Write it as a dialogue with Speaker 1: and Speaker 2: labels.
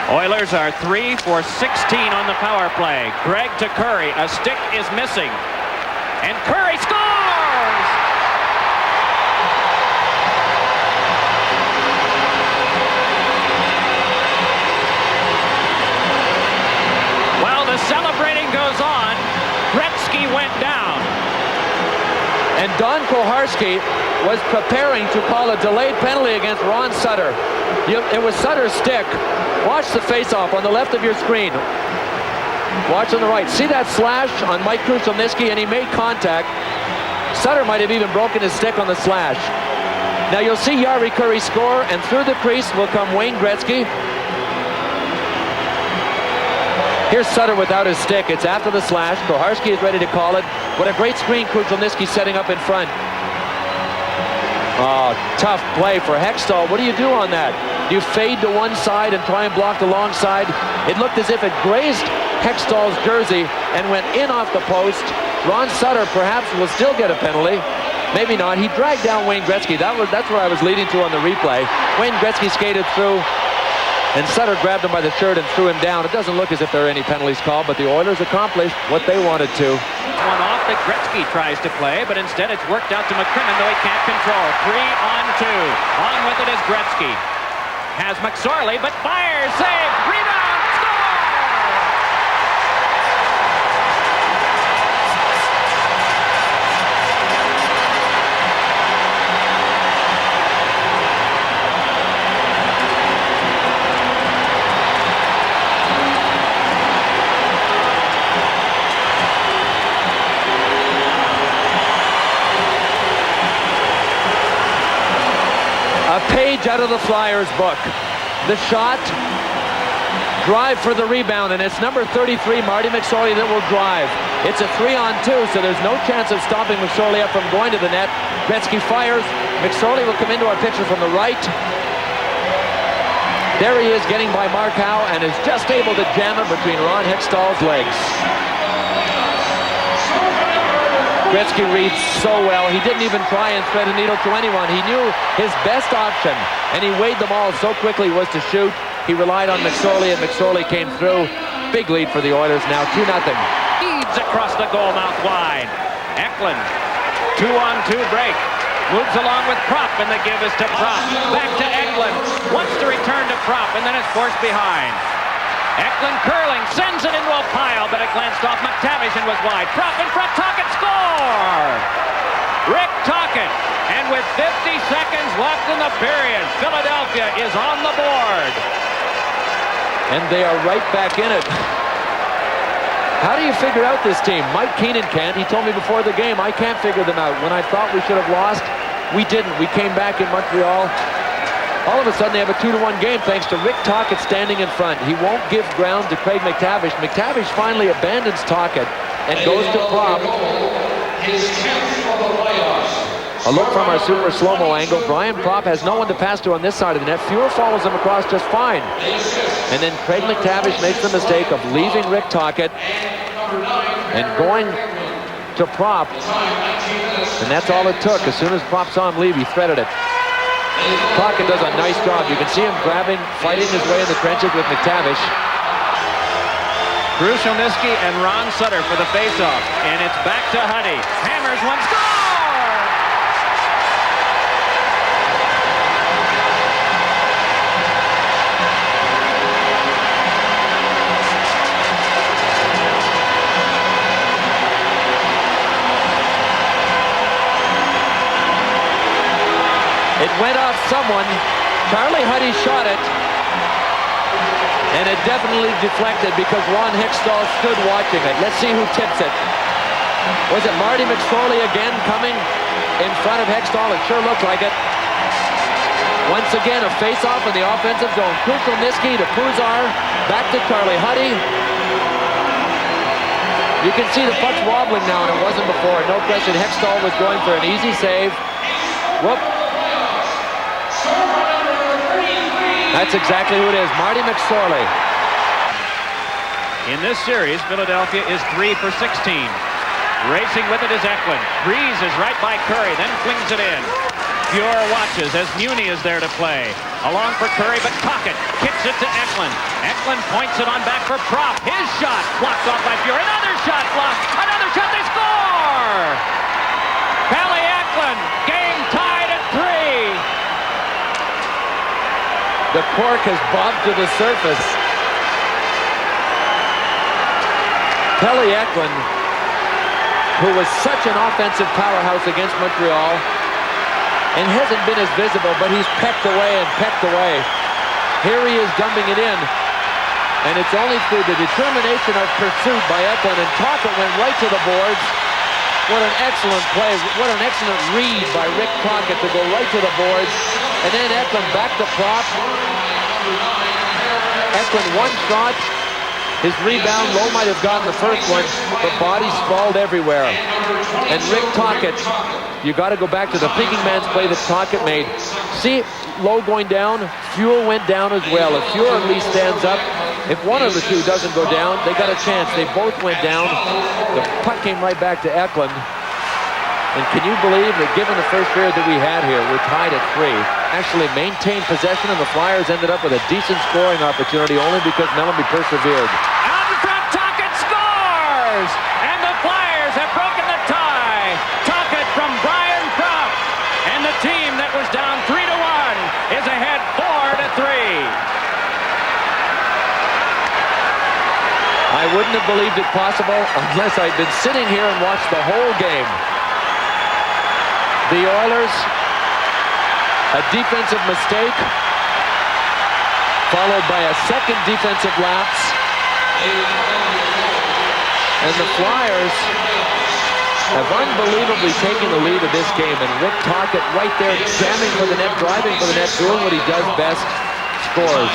Speaker 1: Oilers are 3 for 16 on the power play. Gregg to Curry. A stick is missing. And Curry scores! While the celebrating goes on, Gretzky went down.
Speaker 2: And Don Koharski was preparing to call a delayed penalty against Ron Sutter. It was Sutter's stick. Watch the face-off on the left of your screen. Watch on the right. See that slash on Mike Krushelnyski, and he made contact. Sutter might have even broken his stick on the slash. Now you'll see Jari Kurri score, and through the crease will come Wayne Gretzky. Here's Sutter without his stick. It's after the slash. Koharski is ready to call it. What a great screen Krushelnyski setting up in front. Oh, tough play for Hextall. What do you do on that? Do you fade to one side and try and block the long side? It looked as if it grazed Hextall's jersey and went in off the post. Ron Sutter perhaps will still get a penalty. Maybe not. He dragged down Wayne Gretzky. That's where I was leading to on the replay. Wayne Gretzky skated through, and Sutter grabbed him by the shirt and threw him down. It doesn't look as if there are any penalties called, but the Oilers accomplished what they wanted to.
Speaker 1: One off that Gretzky tries to play, but instead it's worked out to McCrimmon, though he can't control. 3-on-2. On with it is Gretzky. Has McSorley, but fires, save, rebound, score!
Speaker 2: A page out of the Flyers book. The shot, drive for the rebound, and it's number 33, Marty McSorley, that will drive. It's a 3-on-2, so there's no chance of stopping McSorley up from going to the net. Gretzky fires. McSorley will come into our picture from the right. There he is getting by Mark Howe and is just able to jam it between Ron Hextall's legs. Gretzky reads so well. He didn't even try and thread a needle to anyone. He knew his best option, and he weighed them all so quickly was to shoot. He relied on McSorley, and McSorley came through. Big lead for the Oilers now, 2-0.
Speaker 1: Feeds across the goal mouth wide. Eklund, 2-on-2 break. Moves along with Propp, and the give is to Propp. Back to Eklund. Wants to return to Propp, and then it's forced behind. Eklund curling, sends it into a pile, but it glanced off McTavish and was wide. Propp in front, Tocchet score! Rick Tocchet, and with 50 seconds left in the period, Philadelphia is on the board.
Speaker 2: And they are right back in it. How do you figure out this team? Mike Keenan can't. He told me before the game, I can't figure them out. When I thought we should have lost, we didn't. We came back in Montreal. All of a sudden, they have a 2-1 game thanks to Rick Tocchet standing in front. He won't give ground to Craig McTavish. McTavish finally abandons Tocchet and goes to Propp. A look from our super slow-mo angle. Brian Propp has no one to pass to on this side of the net. Fuhr follows him across just fine. And then Craig McTavish makes the mistake of leaving Rick Tocchet and going to Propp. And that's all it took. As soon as Propp saw him leave, he threaded it. Tocchet does a nice job. You can see him grabbing, fighting his way in the trenches with McTavish.
Speaker 1: Krushelnyski and Ron Sutter for the face-off. And it's back to Huddy. Hammers one, score!
Speaker 2: It went off someone. Charlie Huddy shot it. And it definitely deflected because Ron Hextall stood watching it. Let's see who tips it. Was it Marty McSorley again coming in front of Hextall? It sure looked like it. Once again, a face-off in the offensive zone. Krushelnyski to Puzar. Back to Charlie Huddy. You can see the puck's wobbling now, and it wasn't before. No question, Hextall was going for an easy save. Whoop. That's exactly who it is, Marty McSorley.
Speaker 1: In this series, Philadelphia is 3 for 16. Racing with it is Eklund. Breezes right by Curry, then flings it in. Fuhr watches as Muni is there to play. Along for Curry, but Tocchet kicks it to Eklund. Eklund points it on back for Propp. His shot blocked off by Fuhr. Another shot blocked. Another shot. They score! Pelle Eklund, game tied at 3.
Speaker 2: The cork has bobbed to the surface. Pelle Eklund, who was such an offensive powerhouse against Montreal, and hasn't been as visible, but he's pecked away and pecked away. Here he is dumping it in, and it's only through the determination of pursuit by Eklund, and Tocchet went right to the boards. What an excellent play. What an excellent read by Rick Tocchet to go right to the boards, and then Eklund back to Propp. Eklund one shot. His rebound, Lowe might have gotten the first one, but bodies sprawled everywhere. And Rick Tocchet, you got to go back to the thinking man's play that Tocchet made. See, Lowe going down, Fuhr went down as well. If Fuhr at least stands up, if one of the two doesn't go down, they got a chance. They both went down. The puck came right back to Eklund. And can you believe that given the first period that we had here, we're tied at 3. Actually maintained possession, and the Flyers ended up with a decent scoring opportunity only because Mellamy persevered.
Speaker 1: Out in front, Tocchet scores! And the Flyers have broken the tie. Tocchet from Brian Propp. And the team that was down 3-1 is ahead 4-3.
Speaker 2: I wouldn't have believed it possible unless I'd been sitting here and watched the whole game. The Oilers, a defensive mistake, followed by a second defensive lapse. And the Flyers have unbelievably taken the lead of this game. And Rick Tocchet right there jamming for the net, driving for the net, doing what he does best, scores.